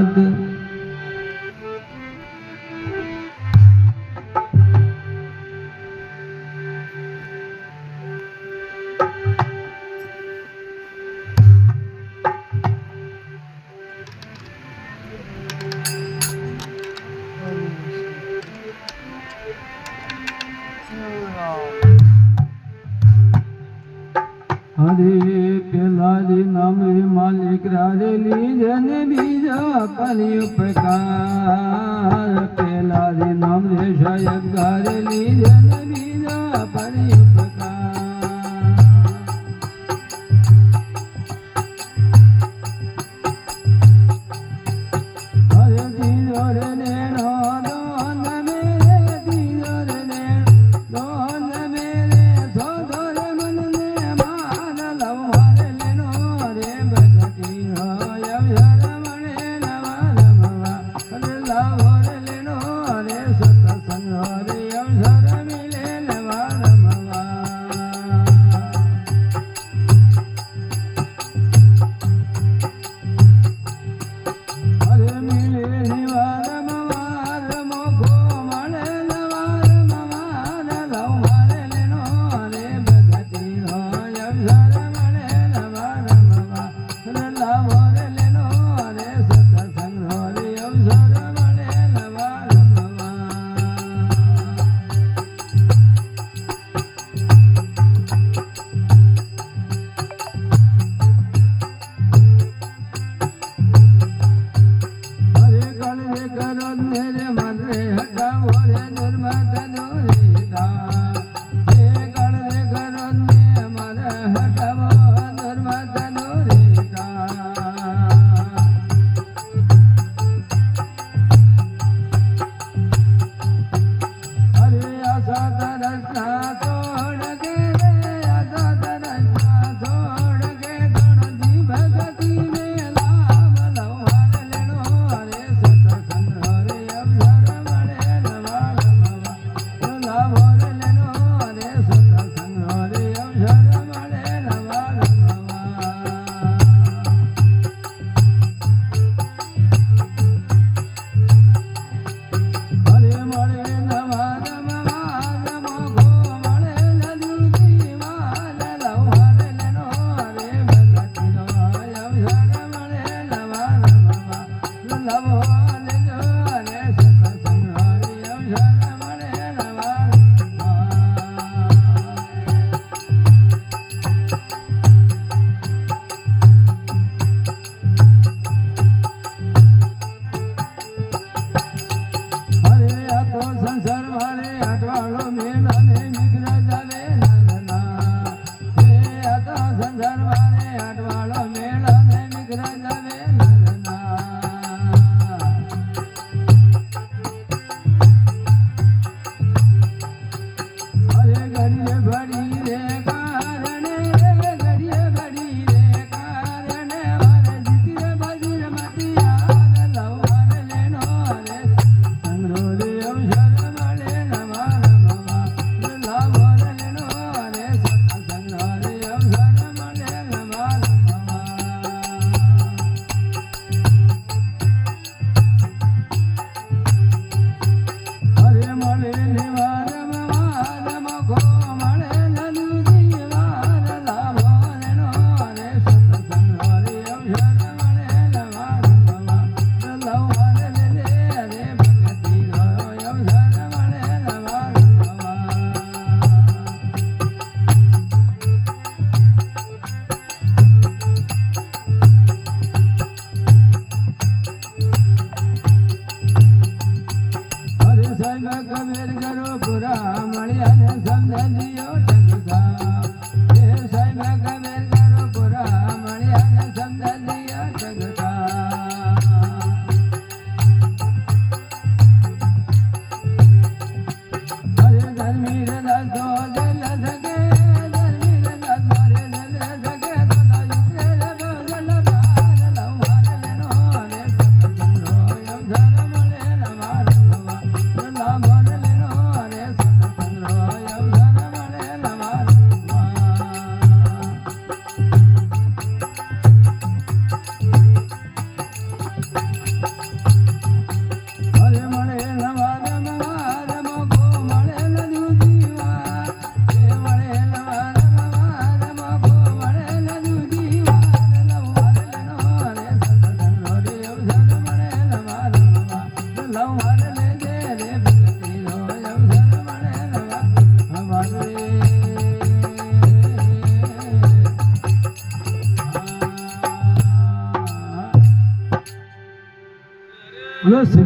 નાથ હરે પેલારી નામ માલિક રારેલી જને બીજા કરી ઉપકાર પેલારી નામ રે સાહેબ ગારેલી જને બીજા કરી ઉપકાર હરે દીજો રે નેનો દોન મેરે દીજો રે નેનો દોન મેરે સોધો રે મન ને માન લવ હરે લેનો રે બગતી હોય શરમણે નવા નવા હરે લવ હરે લેનો રે સતસંગ હરે અવસર મિલે નવા નવા હરે મિલે નિવાર મવાર મોખો મળે નવાર મવાર લવ હરે લેનો રે બગતી હોય અવસર મળે નવા નવા હરે લવ હરે લેનો રે સતસંગ હરે અવસર મળે નવા નવા હરે ગણ રે કરો ને રે મન રે હટાવો રે દુર્મત દોરીતા હે ગણ રે કરો ને મન હટાવો દુર્મત દોરીતા હરે આશા તરસના છોડ કે રે આશા તરસના છોડ કે ગણજી ભગતી મે લામ લવ હરે લેનો હરે સતસંગ હરે અવસર લવર લેજે રે ભક્તિનો અવસર મળે નવા રે બોલો શ્રી